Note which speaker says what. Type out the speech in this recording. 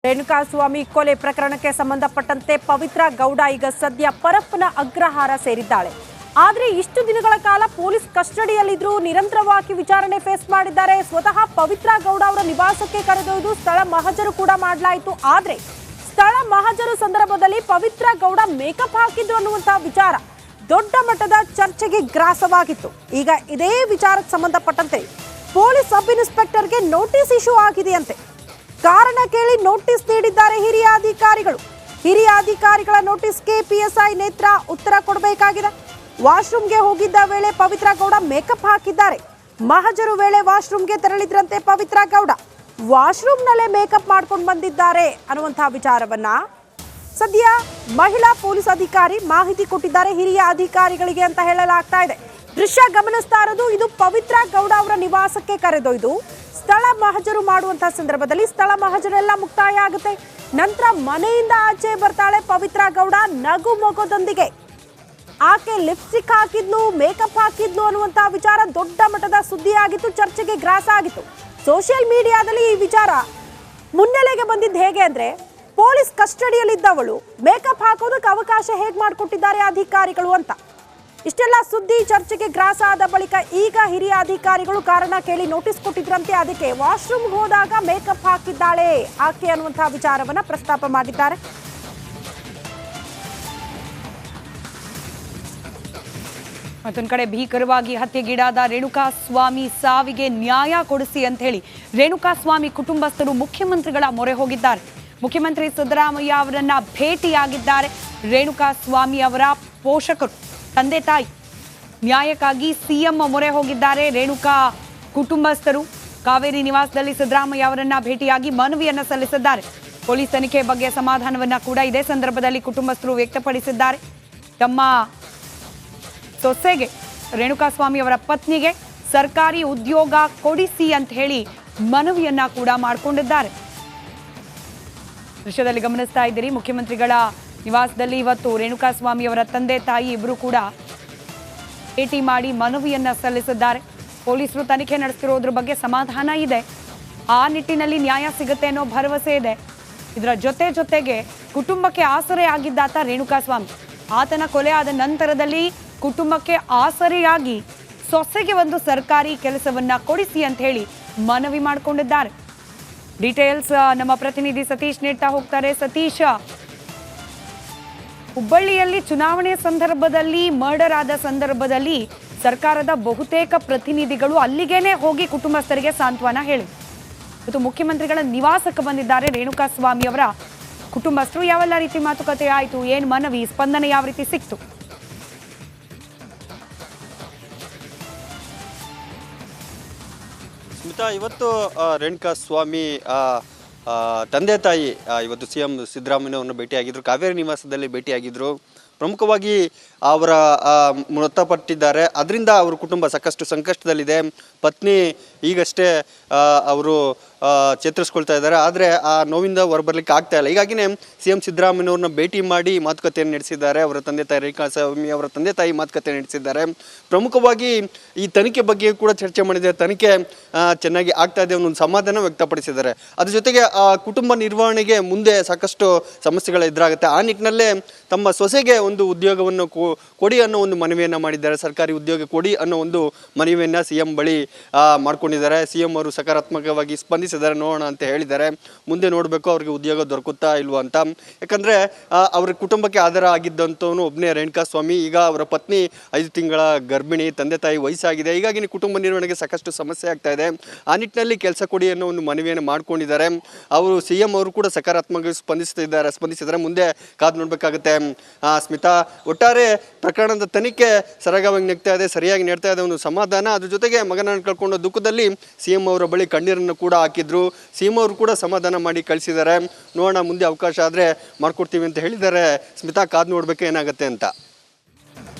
Speaker 1: ರೇಣುಕಾಸ್ವಾಮಿ ಕೊಲೆ ಪ್ರಕರಣಕ್ಕೆ ಸಂಬಂಧಪಟ್ಟಂತೆ ಪವಿತ್ರ ಗೌಡ ಈಗ ಸದ್ಯ ಪರಪ್ಪನ ಅಗ್ರಹಾರ ಸೇರಿದ್ದಾಳೆ. ಆದರೆ ಇಷ್ಟು ದಿನಗಳ ಕಾಲ ಪೊಲೀಸ್ ಕಸ್ಟಡಿಯಲ್ಲಿದ್ರು ನಿರಂತರವಾಗಿ ವಿಚಾರಣೆ ಫೇಸ್ ಮಾಡಿದ್ದಾರೆ. ಸ್ವತಃ ಪವಿತ್ರ ಗೌಡ ಅವರ ನಿವಾಸಕ್ಕೆ ಕರೆದೊಯ್ದು ಸ್ಥಳ ಮಹಜರು ಕೂಡ ಮಾಡಲಾಯಿತು. ಆದರೆ ಸ್ಥಳ ಮಹಜರು ಸಂದರ್ಭದಲ್ಲಿ ಪವಿತ್ರ ಗೌಡ ಮೇಕಪ್ ಹಾಕಿದ್ರು ಅನ್ನುವಂತಹ ವಿಚಾರ ದೊಡ್ಡ ಮಟ್ಟದ ಚರ್ಚೆಗೆ ಗ್ರಾಸವಾಗಿತ್ತು. ಈಗ ಇದೇ ವಿಚಾರಕ್ಕೆ ಸಂಬಂಧಪಟ್ಟಂತೆ ಪೊಲೀಸ್ ಸಬ್ ಇನ್ಸ್ಪೆಕ್ಟರ್ಗೆ ನೋಟಿಸ್ ಇಶ್ಯೂ ಆಗಿದೆಯಂತೆ. ಕಾರಣ ಕೇಳಿ ನೋಟಿಸ್ ನೀಡಿದ್ದಾರೆ ಹಿರಿಯ ಅಧಿಕಾರಿಗಳು. ಹಿರಿಯ ಅಧಿಕಾರಿಗಳ ನೋಟಿಸ್ಗೆ ಪಿಎಸ್ಐ ನೇತ್ರ ಉತ್ತರ ಕೊಡಬೇಕಾಗಿದೆ. ವಾಶ್ರೂಮ್ಗೆ ಹೋಗಿದ್ದ ವೇಳೆ ಪವಿತ್ರ ಗೌಡ ಮೇಕಪ್ ಹಾಕಿದ್ದಾರೆ. ಮಹಜರು ವೇಳೆ ವಾಶ್ರೂಮ್ಗೆ ತೆರಳಿದ್ರಂತೆ ಪವಿತ್ರ ಗೌಡ. ವಾಶ್ರೂಮ್ನಲ್ಲೇ ಮೇಕಪ್ ಮಾಡ್ಕೊಂಡು ಬಂದಿದ್ದಾರೆ ಅನ್ನುವಂತಹ ವಿಚಾರವನ್ನ ಸದ್ಯ ಮಹಿಳಾ ಪೊಲೀಸ್ ಅಧಿಕಾರಿ ಮಾಹಿತಿ ಕೊಟ್ಟಿದ್ದಾರೆ ಹಿರಿಯ ಅಧಿಕಾರಿಗಳಿಗೆ ಅಂತ ಹೇಳಲಾಗ್ತಾ ಇದೆ. ದೃಶ್ಯ ಗಮನಿಸ್ತಾ ಇರೋದು ಇದು ಪವಿತ್ರ ಗೌಡ ಅವರ ನಿವಾಸಕ್ಕೆ ಕರೆದೊಯ್ದು ಸ್ಥಳ ಮಹಜರು ಮಾಡುವಂತಹ ಸಂದರ್ಭದಲ್ಲಿ ಸ್ಥಳ ಮಹಜರೆಲ್ಲ ಮುಕ್ತಾಯ ಆಗುತ್ತೆ. ನಂತರ ಮನೆಯಿಂದ ಆಚೆ ಬರ್ತಾಳೆ ಪವಿತ್ರ ಗೌಡ ನಗು ಮೊಗದೊಂದಿಗೆ. ಆಕೆ ಲಿಪ್ಸ್ಟಿಕ್ ಹಾಕಿದ್ಲು, ಮೇಕಪ್ ಹಾಕಿದ್ಲು ಅನ್ನುವಂತಹ ವಿಚಾರ ದೊಡ್ಡ ಮಟ್ಟದ ಸುದ್ದಿ ಆಗಿತ್ತು, ಚರ್ಚೆಗೆ ಗ್ರಾಸ ಆಗಿತ್ತು. ಸೋಷಿಯಲ್ ಮೀಡಿಯಾದಲ್ಲಿ ಈ ವಿಚಾರ ಮುನ್ನೆಲೆಗೆ ಬಂದಿದ್ದು ಹೇಗೆ ಅಂದ್ರೆ, ಪೊಲೀಸ್ ಕಸ್ಟಡಿಯಲ್ಲಿದ್ದವಳು ಮೇಕಪ್ ಹಾಕೋದಕ್ಕೆ ಅವಕಾಶ ಹೇಗೆ ಮಾಡಿಕೊಟ್ಟಿದ್ದಾರೆ ಅಧಿಕಾರಿಗಳು ಅಂತ. ಇಷ್ಟೆಲ್ಲ ಸುದ್ದಿ ಚರ್ಚೆಗೆ ಗ್ರಾಸ ಆದ ಬಳಿಕ ಈಗ ಹಿರಿಯ ಅಧಿಕಾರಿಗಳು ಕಾರಣ ಕೇಳಿ ನೋಟಿಸ್ ಕೊಟ್ಟಿದ್ರಂತೆ. ಅದಕ್ಕೆ ವಾಶ್ರೂಮ್ಗೆ ಹೋದಾಗ ಮೇಕಪ್ ಹಾಕಿದ್ದಾಳೆ ಆಕೆ ಅನ್ನುವಂತಹ ವಿಚಾರವನ್ನ ಪ್ರಸ್ತಾಪ ಮಾಡಿದ್ದಾರೆ.
Speaker 2: ಮತ್ತೊಂದು ಕಡೆ ಭೀಕರವಾಗಿ ಹತ್ಯೆಗೀಡಾದ ರೇಣುಕಾಸ್ವಾಮಿ ಸಾವಿಗೆ ನ್ಯಾಯ ಕೊಡಿಸಿ ಅಂತ ಹೇಳಿ ರೇಣುಕಾಸ್ವಾಮಿ ಕುಟುಂಬಸ್ಥರು ಮುಖ್ಯಮಂತ್ರಿಗಳ ಮೊರೆ ಹೋಗಿದ್ದಾರೆ. ಮುಖ್ಯಮಂತ್ರಿ ಸಿದ್ದರಾಮಯ್ಯ ಅವರನ್ನ ಭೇಟಿಯಾಗಿದ್ದಾರೆ. ರೇಣುಕಾಸ್ವಾಮಿ ಅವರ ಪೋಷಕರು, ತಂದೆ ತಾಯಿ ನ್ಯಾಯಕ್ಕಾಗಿ ಸಿಎಂ ಮೊರೆ ಹೋಗಿದ್ದಾರೆ. ರೇಣುಕಾ ಕುಟುಂಬಸ್ಥರು ಕಾವೇರಿ ನಿವಾಸದಲ್ಲಿ ಸಿದ್ದರಾಮಯ್ಯ ಅವರನ್ನ ಭೇಟಿಯಾಗಿ ಮನವಿಯನ್ನ ಸಲ್ಲಿಸಿದ್ದಾರೆ. ಪೊಲೀಸ್ ತನಿಖೆ ಬಗ್ಗೆ ಸಮಾಧಾನವನ್ನ ಕೂಡ ಇದೇ ಸಂದರ್ಭದಲ್ಲಿ ಕುಟುಂಬಸ್ಥರು ವ್ಯಕ್ತಪಡಿಸಿದ್ದಾರೆ. ತಮ್ಮ ಸೊಸೆಗೆ, ರೇಣುಕಾಸ್ವಾಮಿ ಅವರ ಪತ್ನಿಗೆ ಸರ್ಕಾರಿ ಉದ್ಯೋಗ ಕೊಡಿಸಿ ಅಂತ ಹೇಳಿ ಮನವಿಯನ್ನ ಕೂಡ ಮಾಡಿಕೊಂಡಿದ್ದಾರೆ. ದೃಶ್ಯದಲ್ಲಿ ಗಮನಿಸ್ತಾ ಇದ್ದೀರಿ, ಮುಖ್ಯಮಂತ್ರಿಗಳ ನಿವಾಸದಲ್ಲಿ ಇವತ್ತು ರೇಣುಕಾಸ್ವಾಮಿ ಅವರ ತಂದೆ ತಾಯಿ ಇಬ್ಬರು ಕೂಡ ಭೇಟಿ ಮಾಡಿ ಮನವಿಯನ್ನ ಸಲ್ಲಿಸಿದ್ದಾರೆ. ಪೊಲೀಸರು ತನಿಖೆ ನಡೆಸ್ತಿರೋದ್ರ ಬಗ್ಗೆ ಸಮಾಧಾನ ಇದೆ, ಆ ನಿಟ್ಟಿನಲ್ಲಿ ನ್ಯಾಯ ಸಿಗುತ್ತೆ ಅನ್ನೋ ಭರವಸೆ ಇದೆ. ಇದರ ಜೊತೆಗೆ ಕುಟುಂಬಕ್ಕೆ ಆಸರೆ ಆಗಿದ್ದಾತ ರೇಣುಕಾಸ್ವಾಮಿ. ಆತನ ಕೊಲೆ ಆದ ನಂತರದಲ್ಲಿ ಕುಟುಂಬಕ್ಕೆ ಆಸರೆಯಾಗಿ ಸೊಸೆಗೆ ಒಂದು ಸರ್ಕಾರಿ ಕೆಲಸವನ್ನ ಕೊಡಿಸಿ ಅಂತ ಹೇಳಿ ಮನವಿ ಮಾಡಿಕೊಂಡಿದ್ದಾರೆ. ಡೀಟೇಲ್ಸ್ ನಮ್ಮ ಪ್ರತಿನಿಧಿ ಸತೀಶ್ ನೀಡ್ತಾ ಹೋಗ್ತಾರೆ. ಸತೀಶ್, ಹುಬ್ಬಳ್ಳಿಯಲ್ಲಿ ಚುನಾವಣೆ ಸಂದರ್ಭದಲ್ಲಿ ಮರ್ಡರ್ ಆದ ಸಂದರ್ಭದಲ್ಲಿ ಸರ್ಕಾರದ ಬಹುತೇಕ ಪ್ರತಿನಿಧಿಗಳು ಅಲ್ಲಿಗೇನೆ ಹೋಗಿ ಕುಟುಂಬಸ್ಥರಿಗೆ ಸಾಂತ್ವನ ಹೇಳಿ ಇವತ್ತು ಮುಖ್ಯಮಂತ್ರಿಗಳ ನಿವಾಸಕ್ಕೆ ಬಂದಿದ್ದಾರೆ ರೇಣುಕಾಸ್ವಾಮಿ ಅವರ ಕುಟುಂಬಸ್ಥರು. ಯಾವೆಲ್ಲ ರೀತಿ ಮಾತುಕತೆ ಆಯಿತು, ಏನು ಮನವಿ, ಸ್ಪಂದನೆ ಯಾವ ರೀತಿ ಸಿಕ್ತು?
Speaker 3: ಸ್ಮಿತಾ, ಇವತ್ತು ರೇಣುಕಾಸ್ವಾಮಿ ತಂದೆ ತಾಯಿ ಇವತ್ತು ಸಿಎಂ ಸಿದ್ದರಾಮಯ್ಯವ್ರನ್ನ ಭೇಟಿಯಾಗಿದ್ರು, ಕಾವೇರಿ ನಿವಾಸದಲ್ಲಿ ಭೇಟಿಯಾಗಿದ್ರು. ಪ್ರಮುಖವಾಗಿ ಅವರ ಮೃತಪಟ್ಟಿದ್ದಾರೆ. ಅದರಿಂದ ಅವ್ರ ಕುಟುಂಬ ಸಾಕಷ್ಟು ಸಂಕಷ್ಟದಲ್ಲಿದೆ. ಪತ್ನಿ ಈಗಷ್ಟೇ ಅವರು ಚೇತರಿಸ್ಕೊಳ್ತಾ ಇದ್ದಾರೆ. ಆದರೆ ಆ ನೋವಿಂದ ಹೊರಬರ್ಲಿಕ್ಕೆ ಆಗ್ತಾ ಇಲ್ಲ. ಹೀಗಾಗಿನೇ ಸಿಎಂ ಸಿದ್ದರಾಮಯ್ಯವ್ರನ್ನ ಭೇಟಿ ಮಾಡಿ ಮಾತುಕತೆಯನ್ನು ನಡೆಸಿದ್ದಾರೆ. ಅವರ ತಂದೆ ತಾಯಿ ರೇಣುಕಾಸ್ವಾಮಿ ಅವರ ತಂದೆ ತಾಯಿ ಮಾತುಕತೆ ನಡೆಸಿದ್ದಾರೆ. ಪ್ರಮುಖವಾಗಿ ಈ ತನಿಖೆ ಬಗ್ಗೆ ಕೂಡ ಚರ್ಚೆ ಮಾಡಿದ್ದಾರೆ. ತನಿಖೆ ಚೆನ್ನಾಗಿ ಆಗ್ತಾ ಇದೆ, ಒಂದು ಸಮಾಧಾನ ವ್ಯಕ್ತಪಡಿಸಿದ್ದಾರೆ. ಅದ್ರ ಜೊತೆಗೆ ಕುಟುಂಬ ನಿರ್ವಹಣೆಗೆ ಮುಂದೆ ಸಾಕಷ್ಟು ಸಮಸ್ಯೆಗಳು ಎದುರಾಗುತ್ತೆ. ಆ ನಿಟ್ಟಿನಲ್ಲೇ ತಮ್ಮ ಸೊಸೆಗೆ ಒಂದು ಉದ್ಯೋಗವನ್ನು ಕೊಡಿ ಅನ್ನೋ ಒಂದು ಮನವಿಯನ್ನು ಮಾಡಿದ್ದಾರೆ. ಸರ್ಕಾರಿ ಉದ್ಯೋಗ ಕೊಡಿ ಅನ್ನೋ ಒಂದು ಮನವಿಯನ್ನು ಸಿಎಂ ಬಳಿ ಮಾಡ್ಕೊಂಡಿದ್ದಾರೆ. ಸಿಎಂ ಅವರು ಸಕಾರಾತ್ಮಕವಾಗಿ ಸ್ಪಂದಿಸಿದ್ದಾರೆ. ನೋಡೋಣ ಅಂತ ಹೇಳಿದ್ದಾರೆ. ಮುಂದೆ ನೋಡಬೇಕು ಅವ್ರಿಗೆ ಉದ್ಯೋಗ ದೊರಕುತ್ತಾ ಇಲ್ವೋ ಅಂತ. ಯಾಕಂದರೆ ಅವ್ರ ಕುಟುಂಬಕ್ಕೆ ಆಧಾರ ಆಗಿದ್ದಂಥವನು ಒಬ್ಬನೇ ರೇಣುಕಾಸ್ವಾಮಿ. ಈಗ ಅವರ ಪತ್ನಿ 5 ತಿಂಗಳ ಗರ್ಭಿಣಿ, ತಂದೆ ತಾಯಿ ವಯಸ್ಸಾಗಿದೆ. ಹೀಗಾಗಿ ಕುಟುಂಬ ನಿರ್ವಹಣೆಗೆ ಸಾಕಷ್ಟು ಸಮಸ್ಯೆ ಆಗ್ತಾ ಇದೆ. ಆ ನಿಟ್ಟಿನಲ್ಲಿ ಕೆಲಸ ಕೊಡಿ ಅನ್ನೋ ಒಂದು ಮನವಿಯನ್ನು ಮಾಡ್ಕೊಂಡಿದ್ದಾರೆ. ಅವರು ಸಿಎಂ ಅವರು ಕೂಡ ಸಕಾರಾತ್ಮಕವಾಗಿ ಸ್ಪಂದಿಸಿದ್ದಾರೆ. ಮುಂದೆ ಕಾದು ನೋಡಬೇಕಾಗುತ್ತೆ. ಸ್ಮಿತಾ, ಒಟ್ಟಾರೆ ಪ್ರಕರಣದ ತನಿಖೆ ಸರಾಗವಾಗಿ ನಗ್ತಾ ಇದೆ, ಸರಿಯಾಗಿ ನಡ್ತಾ ಇದೆ, ಒಂದು ಸಮಾಧಾನ. ಅದ್ರ ಜೊತೆಗೆ ಮಗನನ್ನು ಕಳ್ಕೊಂಡ ದುಃಖದಲ್ಲಿ ಸಿಎಂ ಅವರ ಬಳಿ ಕಣ್ಣೀರನ್ನು ಕೂಡ ಹಾಕಿದ್ರು. ಸಿಎಂ ಅವರು ಕೂಡ ಸಮಾಧಾನ ಮಾಡಿ ಕಳಿಸಿದ್ದಾರೆ. ನೋಡೋಣ, ಮುಂದೆ ಅವಕಾಶ ಆದರೆ ಮಾಡ್ಕೊಡ್ತೀವಿ ಅಂತ ಹೇಳಿದ್ದಾರೆ. ಸ್ಮಿತಾ, ಕಾದು ನೋಡ್ಬೇಕು ಏನಾಗುತ್ತೆ ಅಂತ.